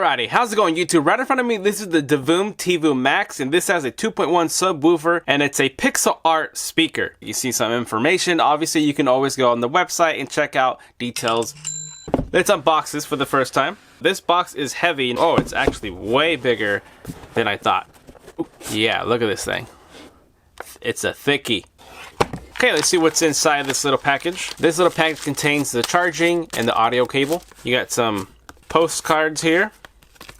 Alrighty, how's it going YouTube? Right in front of me, this is the Tivoo Max, and this has a 2.1 subwoofer, and it's a pixel art speaker. You see some information. Obviously, you can always go on the website and check out details. Let's unbox this for the first time. This box is heavy. Oh, it's actually way bigger than I thought. Ooh, yeah, look at this thing. It's a thickie. Okay, let's see what's inside this little package. This little package contains the charging and the audio cable. You got some postcards here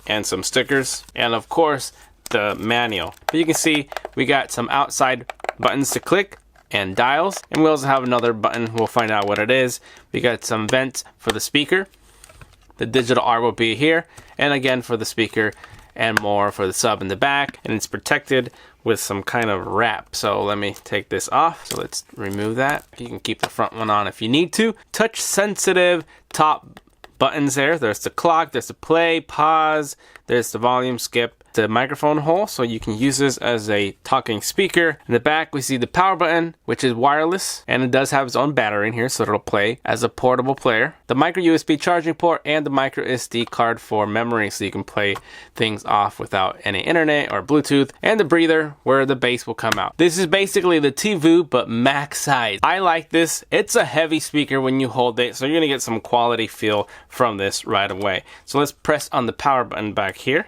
and some stickers, and of course the manual. But you can see we got some outside buttons to click and dials, and we also have another button. We'll find out what it is. We got some vents for the speaker. The digital art will be here, and again for the speaker, and more for the sub in the back, and it's protected with some kind of wrap. So let me take this off. So let's remove that. You can keep the front one on if you need to. Touch sensitive top buttons there. There's the clock, there's the play, pause, there's the volume, skip, the microphone hole, so you can use this as a talking speaker. In the back we see the power button, which is wireless, and it does have its own battery in here, so it'll play as a portable player. The micro USB charging port and the micro SD card for memory, so you can play things off without any internet or Bluetooth, and the breather where the bass will come out. This is basically the Tivoo but max size. I like this. It's a heavy speaker when you hold it, so you're gonna get some quality feel from this right away. So let's press on the power button back here.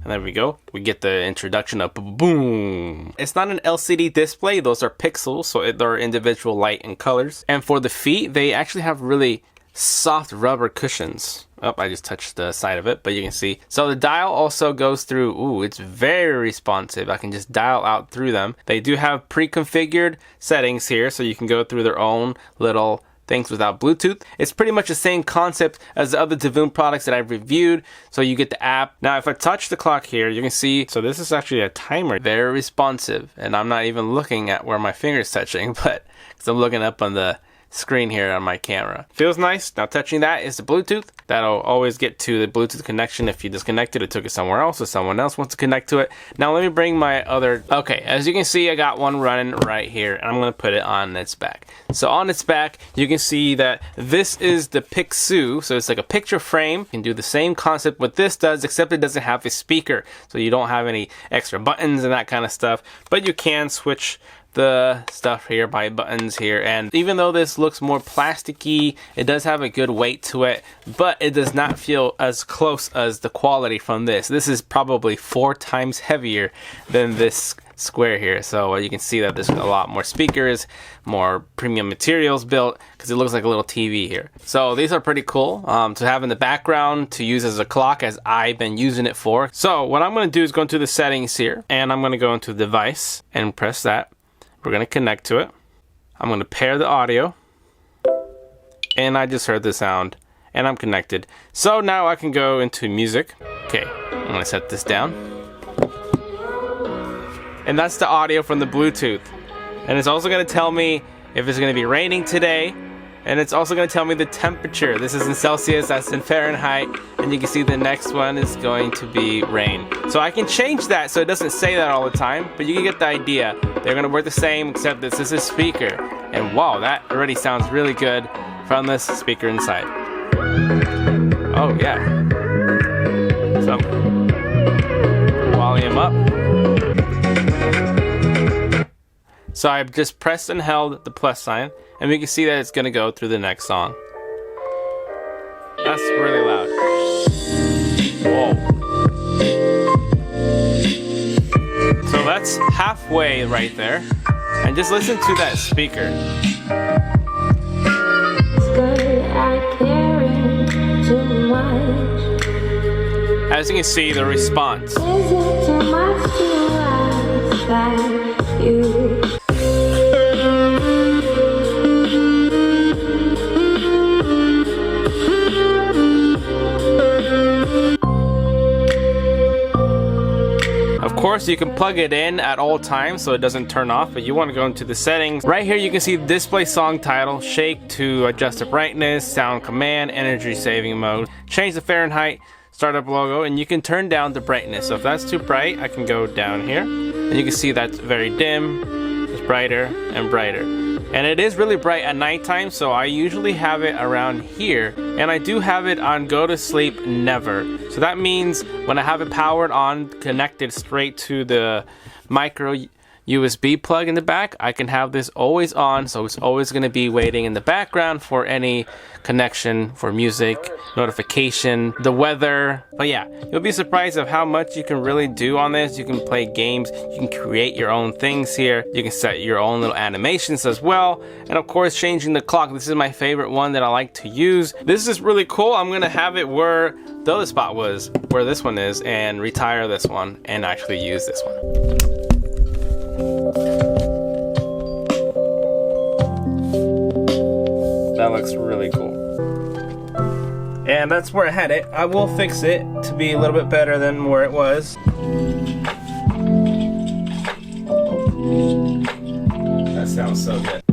And there we go. We get the introduction of boom. It's not an LCD display. Those are pixels, so they're individual light and colors. And for the feet, they actually have really soft rubber cushions. Oh, I just touched the side of it, but you can see. So the dial also goes through. Ooh, it's very responsive. I can just dial out through them. They do have pre-configured settings here, so you can go through their own little things without Bluetooth. It's pretty much the same concept as the other Tivoo products that I've reviewed. So you get the app. Now if I touch the clock here, you can see, so this is actually a timer. Very responsive, and I'm not even looking at where my finger's touching, but because I'm looking up on the screen here on my camera. Feels nice. Now touching that is the Bluetooth. That'll always get to the Bluetooth connection. If you disconnect it, it took it somewhere else, or someone else wants to connect to it. Now let me bring my other, okay, as you can see, I got one running right here, and I'm gonna put it on its back. So on its back, you can see that this is the Pixoo, so it's like a picture frame. You can do the same concept what this does, except it doesn't have a speaker, so you don't have any extra buttons and that kind of stuff, but you can switch the stuff here by buttons here. And even though this looks more plasticky, it does have a good weight to it, but it does not feel as close as the quality from this. This is probably 4 times heavier than this square here, so you can see that there's a lot more speakers, more premium materials built, because it looks like a little TV here. So these are pretty cool to have in the background, to use as a clock, as I've been using it for. So what I'm going to do is go into the settings here, and I'm going to go into device and press that. We're going to connect to it. I'm going to pair the audio, and I just heard the sound, and I'm connected. So now I can go into music. Okay, I'm going to set this down. And that's the audio from the Bluetooth. And it's also going to tell me if it's going to be raining today, and it's also going to tell me the temperature. This is in Celsius, that's in Fahrenheit, and you can see the next one is going to be rain. So I can change that so it doesn't say that all the time, but you can get the idea. They're going to work the same, except this is a speaker. And wow, that already sounds really good from this speaker inside. Oh yeah. So, volume up. So I've just pressed and held the plus sign, and we can see that it's going to go through the next song. That's really loud. Whoa. So that's halfway right there. And just listen to that speaker. As you can see, the response. Of course, you can plug it in at all times so it doesn't turn off, but you want to go into the settings. Right here you can see display song title, shake to adjust the brightness, sound command, energy saving mode, change the Fahrenheit, startup logo, and you can turn down the brightness. So if that's too bright, I can go down here, and you can see that's very dim, it's brighter and brighter. And it is really bright at nighttime, so I usually have it around here. And I do have it on go to sleep never. So that means when I have it powered on, connected straight to the micro USB plug in the back, I can have this always on, so it's always going to be waiting in the background for any connection, for music, notification, the weather. But yeah, you'll be surprised of how much you can really do on this. You can play games, you can create your own things here, you can set your own little animations as well, and of course changing the clock. This is my favorite one that I like to use. This is really cool. I'm gonna have it where the other spot was, where this one is, and retire this one and actually use this one. That looks really cool. And that's where I had it. I will fix it to be a little bit better than where it was. That sounds so good.